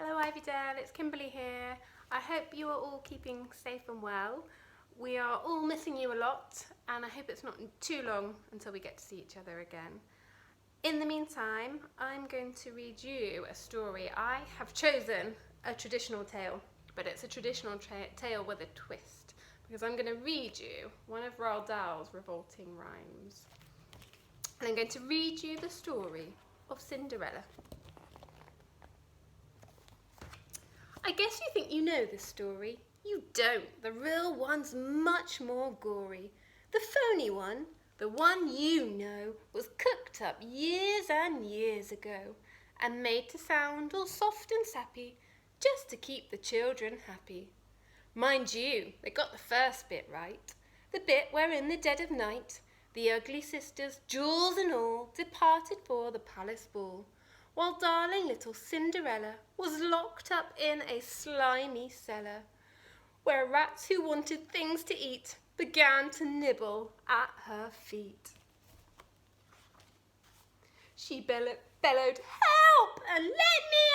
Hello Dahl, it's Kimberley here. I hope you are all keeping safe and well. We are all missing you a lot and I hope it's not too long until we get to see each other again. In the meantime, I'm going to read you a story. I have chosen a traditional tale, but it's a traditional tale with a twist because I'm going to read you one of Roald Dahl's Revolting rhymes. And I'm going to read you the story of Cinderella. I guess you think you know this story. You don't. The real one's much more gory. The phony one, the one you know, was cooked up years and years ago and made to sound all soft and sappy just to keep the children happy. Mind you, they got the first bit right, the bit where in the dead of night the ugly sisters, jewels and all, departed for the palace ball, while darling little Cinderella was locked up in a slimy cellar, where rats who wanted things to eat began to nibble at her feet. She bellowed, "Help and let me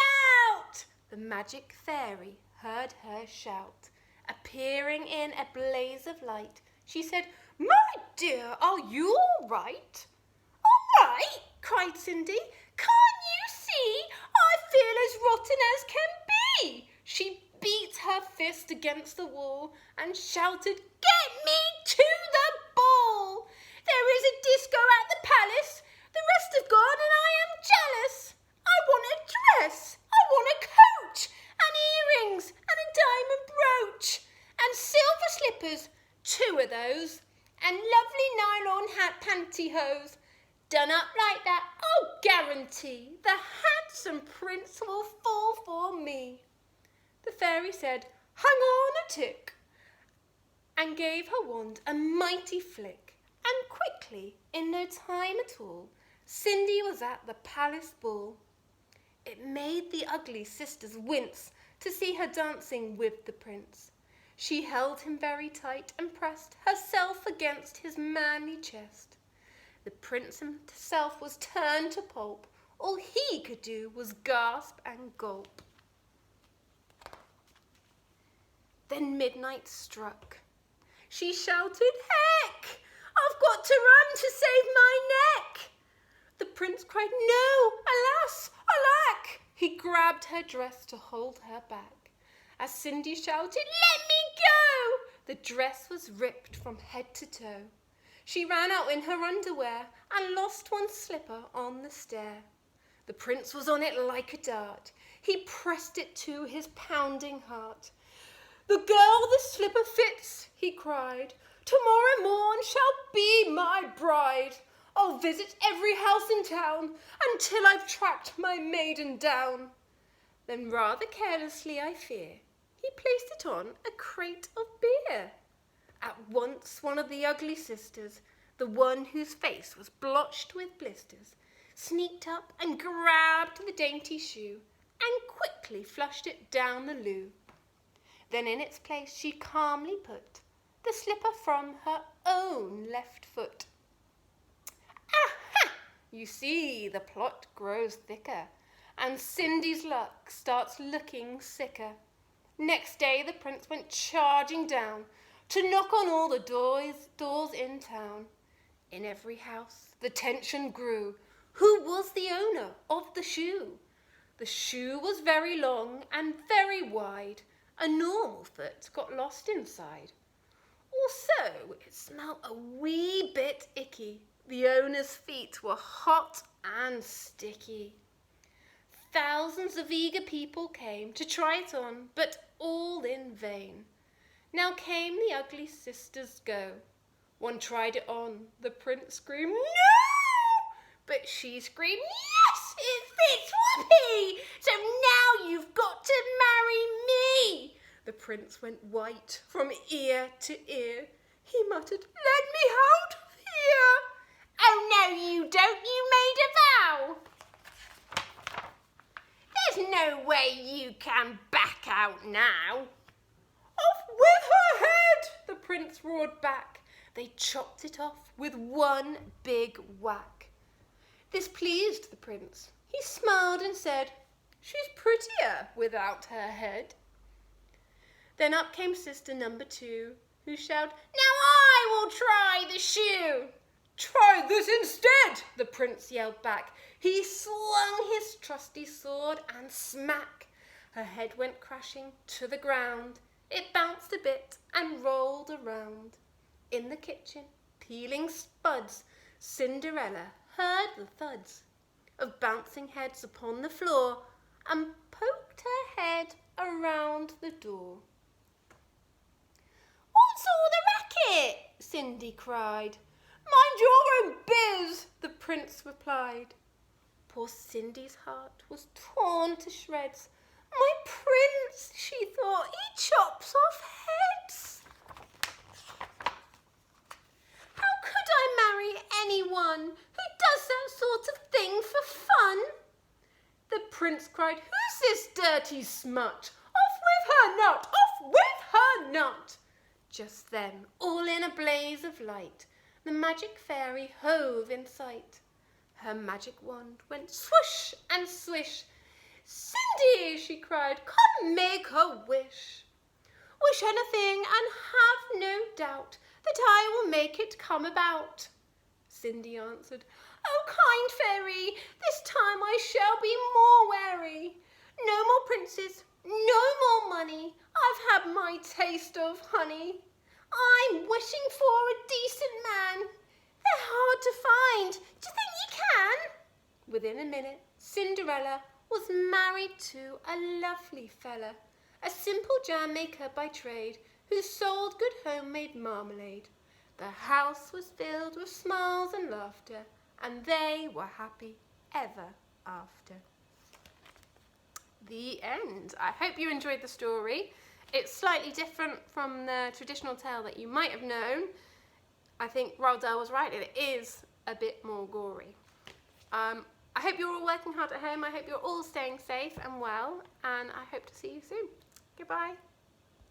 out!" The magic fairy heard her shout. Appearing in a blaze of light, she said, "My dear, are you all right?" "All right," cried Cindy. "Can't you see? I feel as rotten as can be." She beat her fist against the wall and shouted, "Get me to the ball! There is a disco at the palace. The rest have gone and I am jealous. I want a dress, I want a coat, and earrings, and a diamond brooch, and silver slippers, 2 of those, and lovely nylon hat pantyhose. Done up like that, I'll guarantee the handsome prince will fall for me." The fairy said, "Hang on a tick," and gave her wand a mighty flick, and quickly, in no time at all, Cindy was at the palace ball. It made the ugly sisters wince to see her dancing with the prince. She held him very tight and pressed herself against his manly chest. The prince himself was turned to pulp. All he could do was gasp and gulp. Then midnight struck. She shouted, "Heck! I've got to run to save my neck!" The prince cried, "No, alas, alack!" He grabbed her dress to hold her back. As Cindy shouted, "Let me go!" the dress was ripped from head to toe. She ran out in her underwear and lost one slipper on the stair. The prince was on it like a dart. He pressed it to his pounding heart. "The girl the slipper fits," he cried, "tomorrow morn shall be my bride. I'll visit every house in town until I've tracked my maiden down." Then rather carelessly, I fear, he placed it on a crate of beer. At once one of the ugly sisters, the one whose face was blotched with blisters, sneaked up and grabbed the dainty shoe and quickly flushed it down the loo. Then in its place she calmly put the slipper from her own left foot. Aha! You see, the plot grows thicker, and Cindy's luck starts looking sicker. Next day the prince went charging down to knock on all the doors in town. In every house the tension grew. Who was the owner of the shoe? The shoe was very long and very wide. A normal foot got lost inside. Also, it smelt a wee bit icky. The owner's feet were hot and sticky. Thousands of eager people came to try it on, but all in vain. Now came the ugly sisters' go. One tried it on. The prince screamed, "No!" But she screamed, "Yes, it fits, whoopee! So now you've got to marry me." The prince went white from ear to ear. He muttered, "Let me out of here." "Oh, no, you don't. You made a vow. There's no way you can back out now." "Off with her head!" the prince roared back. They chopped it off with one big whack. This pleased the prince. He smiled and said, She's prettier without her head. Then up came sister number 2, who shouted, "Now I will try the shoe." "Try this instead," the prince yelled back. He slung his trusty sword and smack. Her head went crashing to the ground. It bounced a bit and rolled around. In the kitchen, peeling spuds, Cinderella heard the thuds of bouncing heads upon the floor and poked her head around the door. "What's all the racket?" Cindy cried. "Mind your own biz," the prince replied. Poor Cindy's heart was torn to shreds. "My prince," she thought, "he chops off heads. How could I marry anyone who does that sort of thing for fun?" The prince cried, "Who's this dirty smut? Off with her nut, off with her nut." Just then, all in a blaze of light, the magic fairy hove in sight. Her magic wand went swoosh and swish. "Cindy," she cried, "come make a wish. Wish anything and have no doubt that I will make it come about." Cindy answered, "Oh, kind fairy, this time I shall be more wary. No more princes, no more money. I've had my taste of honey. I'm wishing for a decent man. They're hard to find. Do you think you can?" Within a minute, Cinderella was married to a lovely fella, a simple jam maker by trade, who sold good homemade marmalade. The house was filled with smiles and laughter, and they were happy ever after. The end. I hope you enjoyed the story. It's slightly different from the traditional tale that you might have known. I think Roald Dahl was right, it is a bit more gory. I hope you're all working hard at home. I hope you're all staying safe and well, and I hope to see you soon. Goodbye.